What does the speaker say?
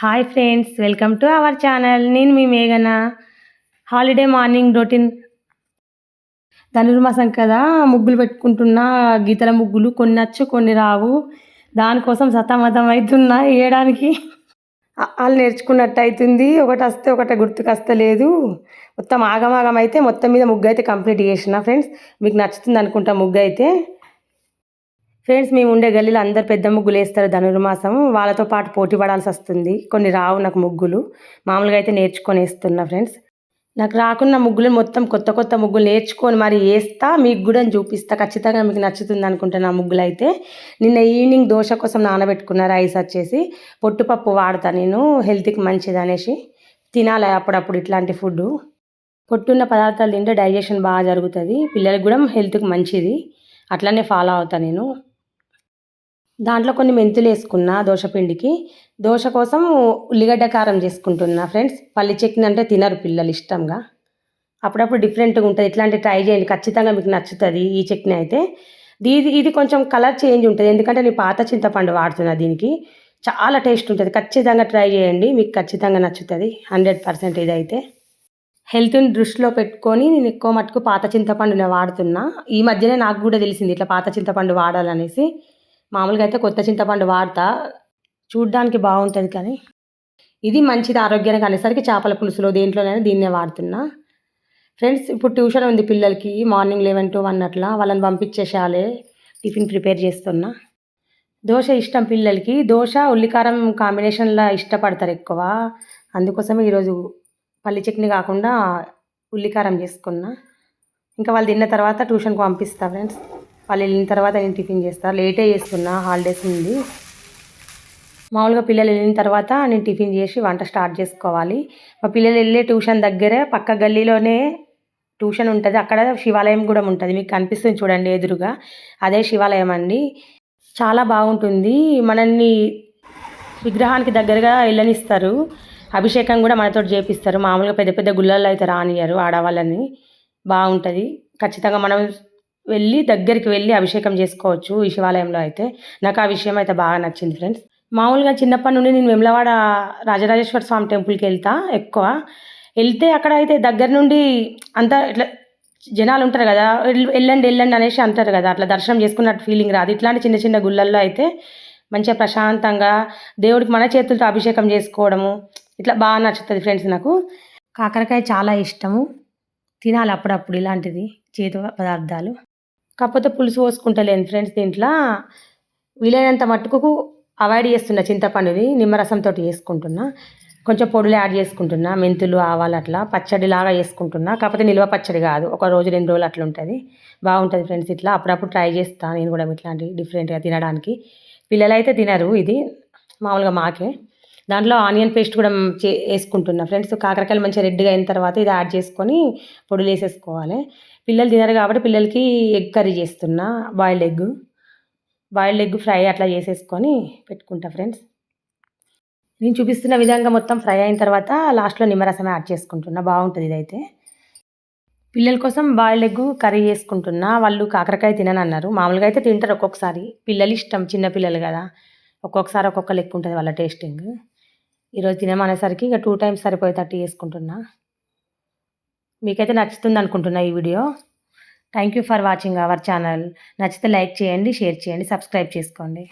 Hi friends, welcome to our channel. నేను మీ మేఘన. Holiday morning routine. ధనుర్మాసం కదా, ముగ్గులు పెట్టుకుంటున్నా. గీతల ముగ్గులు కొన్ని వచ్చు, కొన్ని రావు. దానికోసం సతమతం అవుతున్నా వేయడానికి. వాళ్ళు నేర్చుకున్నట్టు అవుతుంది. ఒకటి వస్తే ఒకటి గుర్తుకొస్తలేదు. మొత్తం ఆగమాగం అయితే మొత్తం మీద ముగ్గు అయితే కంప్లీట్ చేసిన. ఫ్రెండ్స్, మీకు నచ్చుతుంది అనుకుంటా ముగ్గు అయితే. ఫ్రెండ్స్, మేము ఉండే గల్లీలో అందరు పెద్ద ముగ్గులు వేస్తారు ధనుర్మాసం. వాళ్ళతో పాటు పోటీ పడాల్సి వస్తుంది. కొన్ని రావు నాకు ముగ్గులు. మామూలుగా అయితే నేర్చుకొని వేస్తున్నా. ఫ్రెండ్స్, నాకు రాకున్న ముగ్గులు మొత్తం కొత్త కొత్త ముగ్గులు నేర్చుకొని మరి వేస్తా, మీకు కూడా చూపిస్తా. ఖచ్చితంగా మీకు నచ్చుతుంది అనుకుంటా నా ముగ్గులు అయితే. నిన్న ఈవినింగ్ దోశ కోసం నానబెట్టుకున్న రైస్ వచ్చేసి పొట్టుపప్పు వాడతా నేను, హెల్త్కి మంచిది అనేసి. తినాలి అప్పుడప్పుడు ఇట్లాంటి ఫుడ్. పొట్టున్న పదార్థాలు తింటే డైజెషన్ బాగా జరుగుతుంది, పిల్లలకు కూడా హెల్త్కి మంచిది. అట్లనే ఫాలో అవుతా నేను. దాంట్లో కొన్ని మెంతులు వేసుకున్నా దోశపిండికి. దోశ కోసం ఉల్లిగడ్డ కారం చేసుకుంటున్నా. ఫ్రెండ్స్, పల్లి చట్నీ అంటే తినరు పిల్లలు ఇష్టంగా. అప్పుడప్పుడు డిఫరెంట్గా ఉంటుంది. ఇట్లాంటి ట్రై చేయండి, ఖచ్చితంగా మీకు నచ్చుతుంది ఈ చట్నీ అయితే. ఇది కొంచెం కలర్ చేంజ్ ఉంటుంది, ఎందుకంటే నేను పాత చింతపండు వాడుతున్నా దీనికి. చాలా టేస్ట్ ఉంటుంది. ఖచ్చితంగా ట్రై చేయండి, మీకు ఖచ్చితంగా నచ్చుతుంది 100%. ఇదైతే హెల్త్ని దృష్టిలో పెట్టుకొని నేను ఎక్కువ మటుకు పాత చింతపండు నేను వాడుతున్నా. ఈ మధ్యనే నాకు కూడా తెలిసింది ఇట్లా పాత చింతపండు వాడాలనేసి. మామూలుగా అయితే కొత్త చింతపండు వాడతా, చూడ్డానికి బాగుంటుంది. కానీ ఇది మంచిది ఆరోగ్యానికి అనేసరికి చేపల పులుసులో దేంట్లోనైనా దీన్నే వాడుతున్నా. ఫ్రెండ్స్, ఇప్పుడు ట్యూషన్ ఉంది పిల్లలకి, మార్నింగ్ 11 to 1 అట్లా. వాళ్ళని పంపించేసాలే, టిఫిన్ ప్రిపేర్ చేస్తున్నా. దోశ ఇష్టం పిల్లలకి. దోశ ఉల్లికారం కాంబినేషన్లో ఇష్టపడతారు ఎక్కువ. అందుకోసమే ఈరోజు పల్లి చట్నీ కాకుండా ఉల్లికారం చేసుకున్నా. ఇంకా వాళ్ళు తిన్న తర్వాత ట్యూషన్కి పంపిస్తా. ఫ్రెండ్స్, వాళ్ళు వెళ్ళిన తర్వాత నేను టిఫిన్ చేస్తాను. లేటే చేస్తున్నా, హాలిడేస్ ఉంది. మామూలుగా పిల్లలు వెళ్ళిన తర్వాత నేను టిఫిన్ చేసి వంట స్టార్ట్ చేసుకోవాలి. మా పిల్లలు వెళ్ళే ట్యూషన్ దగ్గరే పక్క గల్లీలోనే ట్యూషన్ ఉంటుంది. అక్కడ శివాలయం కూడా ఉంటుంది, మీకు కనిపిస్తుంది చూడండి ఎదురుగా. అదే శివాలయం అండి. చాలా బాగుంటుంది. మనల్ని విగ్రహానికి దగ్గరగా వెళ్ళనిస్తారు. అభిషేకం కూడా మనతో చేపిస్తారు. మామూలుగా పెద్ద పెద్ద గుళ్ళల్లో అయితే రానియరు ఆడవాళ్ళని. బాగుంటుంది. ఖచ్చితంగా మనం దగ్గరికి వెళ్ళి అభిషేకం చేసుకోవచ్చు ఈ శివాలయంలో అయితే. నాకు ఆ విషయం అయితే బాగా నచ్చింది. ఫ్రెండ్స్, మామూలుగా చిన్నప్పటి నుండి నేను వేములవాడ రాజరాజేశ్వర స్వామి టెంపుల్కి ఎక్కువ వెళ్తే అక్కడ అయితే దగ్గర నుండి అంతా ఇట్లా జనాలు ఉంటారు కదా, వెళ్ళండి వెళ్ళండి అనేసి అంటారు కదా, అట్లా దర్శనం చేసుకున్నట్టు ఫీలింగ్ రాదు. ఇట్లాంటి చిన్న చిన్న గుళ్ళల్లో అయితే మంచిగా ప్రశాంతంగా దేవుడికి మన చేతులతో అభిషేకం చేసుకోవడము ఇట్లా బాగా నచ్చుతుంది. ఫ్రెండ్స్, నాకు కాకరకాయ చాలా ఇష్టము. తినాలి అప్పుడప్పుడు ఇలాంటిది చేదు పదార్థాలు. కాకపోతే పులుసు పోసుకుంటలేను ఫ్రెండ్స్. దీంట్లో వీలైనంత మట్టుకు అవాయిడ్ చేస్తున్నా చింతపండుని, నిమ్మరసంతో చేసుకుంటున్నా. కొంచెం పొడులు యాడ్ చేసుకుంటున్నా, మెంతులు ఆవాలు అట్లా పచ్చడిలాగా చేసుకుంటున్నా. కాకపోతే నిల్వ పచ్చడి కాదు, ఒక రోజు 2 రోజులు అట్లా ఉంటుంది. బాగుంటుంది ఫ్రెండ్స్. ఇట్లా అప్పుడప్పుడు ట్రై చేస్తాను నేను కూడా ఇట్లాంటి డిఫరెంట్గా తినడానికి. పిల్లలు అయితే తినరు ఇది, మామూలుగా మాకే. దాంట్లో ఆనియన్ పేస్ట్ కూడా వేసుకుంటున్నా. ఫ్రెండ్స్, కాకరకాయలు మంచిగా రెడ్గా అయిన తర్వాత ఇది యాడ్ చేసుకొని పొడులు వేసేసుకోవాలి. పిల్లలు తినరు కాబట్టి పిల్లలకి ఎగ్ కర్రీ చేస్తున్నా. బాయిల్డ్ ఎగ్ ఫ్రై అట్లా చేసేసుకొని పెట్టుకుంటా. ఫ్రెండ్స్, నేను చూపిస్తున్న విధంగా మొత్తం ఫ్రై అయిన తర్వాత లాస్ట్లో నిమ్మరసం యాడ్ చేసుకుంటున్నా. బాగుంటుంది ఇదైతే. పిల్లల కోసం బాయిల్డ్ ఎగ్ కర్రీ చేసుకుంటున్నా. వాళ్ళు కాకరకాయ తిననన్నారు. మామూలుగా అయితే తింటారు ఒక్కొక్కసారి, పిల్లలు ఇష్టం, చిన్న పిల్లలు కదా, ఒక్కొక్కసారి ఒక్కొక్క లెక్క ఉంటుంది వాళ్ళ టేస్టింగ్. ఈరోజు తినమనేసరికి ఇక 2 times సరిపోయేటట్టు చేసుకుంటున్నా. మీకైతే నచ్చుతుంది అనుకుంటున్నా ఈ video. Thank you for watching our channel. నచ్చితే లైక్ చేయండి, షేర్ చేయండి, సబ్స్క్రైబ్ చేసుకోండి.